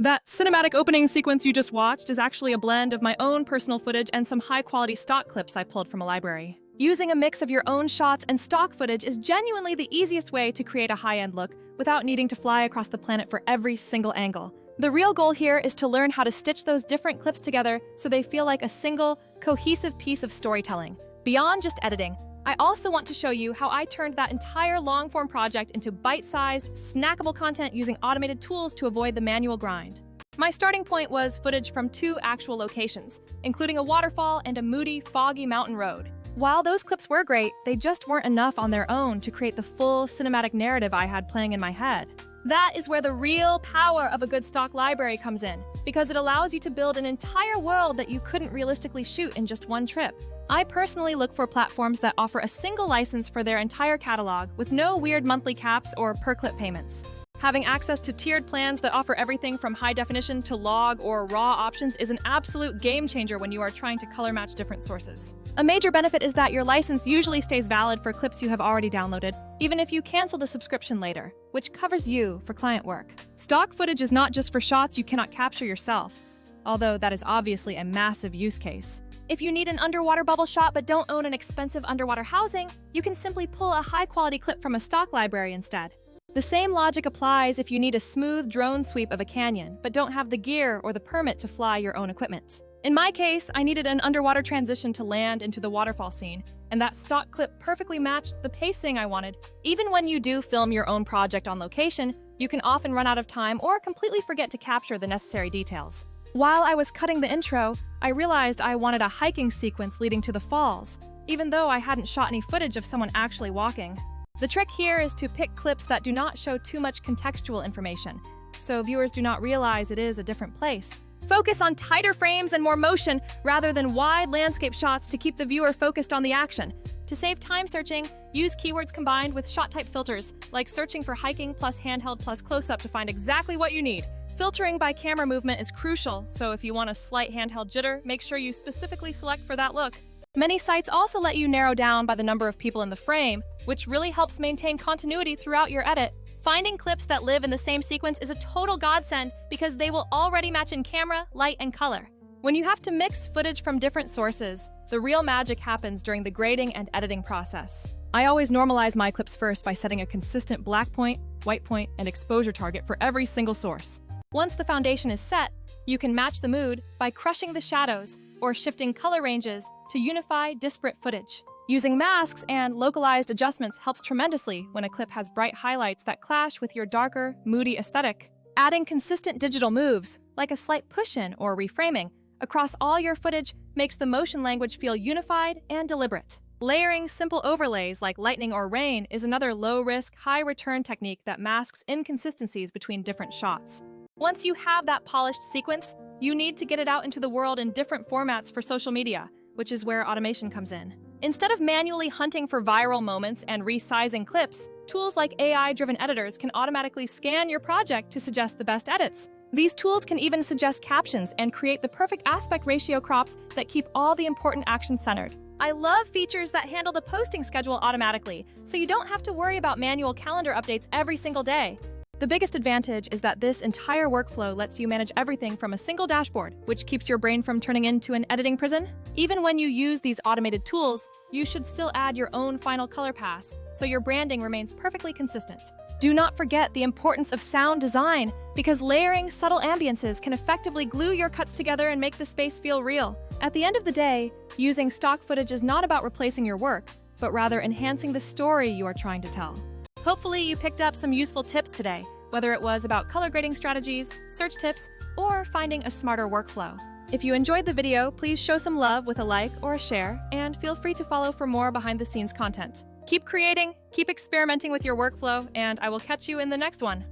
That cinematic opening sequence you just watched is actually a blend of my own personal footage and some high-quality stock clips I pulled from a library. Using a mix of your own shots and stock footage is genuinely the easiest way to create a high-end look without needing to fly across the planet for every single angle. The real goal here is to learn how to stitch those different clips together so they feel like a single, cohesive piece of storytelling. Beyond just editing, I also want to show you how I turned that entire long-form project into bite-sized, snackable content using automated tools to avoid the manual grind. My starting point was footage from 2 actual locations, including a waterfall and a moody, foggy mountain road. While those clips were great, they just weren't enough on their own to create the full cinematic narrative I had playing in my head. That is where the real power of a good stock library comes in, because it allows you to build an entire world that you couldn't realistically shoot in just one trip. I personally look for platforms that offer a single license for their entire catalog with no weird monthly caps or per-clip payments. Having access to tiered plans that offer everything from high definition to log or raw options is an absolute game changer when you are trying to color match different sources. A major benefit is that your license usually stays valid for clips you have already downloaded, even if you cancel the subscription later, which covers you for client work. Stock footage is not just for shots you cannot capture yourself, although that is obviously a massive use case. If you need an underwater bubble shot but don't own an expensive underwater housing, you can simply pull a high-quality clip from a stock library instead. The same logic applies if you need a smooth drone sweep of a canyon but don't have the gear or the permit to fly your own equipment. In my case, I needed an underwater transition to land into the waterfall scene, and that stock clip perfectly matched the pacing I wanted. Even when you do film your own project on location, you can often run out of time or completely forget to capture the necessary details. While I was cutting the intro, I realized I wanted a hiking sequence leading to the falls, even though I hadn't shot any footage of someone actually walking. The trick here is to pick clips that do not show too much contextual information, so viewers do not realize it is a different place. Focus on tighter frames and more motion rather than wide landscape shots to keep the viewer focused on the action. To save time searching, use keywords combined with shot type filters, like searching for hiking plus handheld plus close-up to find exactly what you need. Filtering by camera movement is crucial, so if you want a slight handheld jitter, make sure you specifically select for that look. Many sites also let you narrow down by the number of people in the frame, which really helps maintain continuity throughout your edit. Finding clips that live in the same sequence is a total godsend because they will already match in camera, light, and color. When you have to mix footage from different sources, the real magic happens during the grading and editing process. I always normalize my clips first by setting a consistent black point, white point, and exposure target for every single source. Once the foundation is set, you can match the mood by crushing the shadows or shifting color ranges to unify disparate footage. Using masks and localized adjustments helps tremendously when a clip has bright highlights that clash with your darker, moody aesthetic. Adding consistent digital moves, like a slight push-in or reframing, across all your footage makes the motion language feel unified and deliberate. Layering simple overlays like lightning or rain is another low-risk, high-return technique that masks inconsistencies between different shots. Once you have that polished sequence, you need to get it out into the world in different formats for social media, which is where automation comes in. Instead of manually hunting for viral moments and resizing clips, tools like AI-driven editors can automatically scan your project to suggest the best edits. These tools can even suggest captions and create the perfect aspect ratio crops that keep all the important actions centered. I love features that handle the posting schedule automatically, so you don't have to worry about manual calendar updates every single day. The biggest advantage is that this entire workflow lets you manage everything from a single dashboard, which keeps your brain from turning into an editing prison. Even when you use these automated tools, you should still add your own final color pass, so your branding remains perfectly consistent. Do not forget the importance of sound design, because layering subtle ambiances can effectively glue your cuts together and make the space feel real. At the end of the day, using stock footage is not about replacing your work, but rather enhancing the story you are trying to tell. Hopefully you picked up some useful tips today, whether it was about color grading strategies, search tips, or finding a smarter workflow. If you enjoyed the video, please show some love with a like or a share, and feel free to follow for more behind-the-scenes content. Keep creating, keep experimenting with your workflow, and I will catch you in the next one.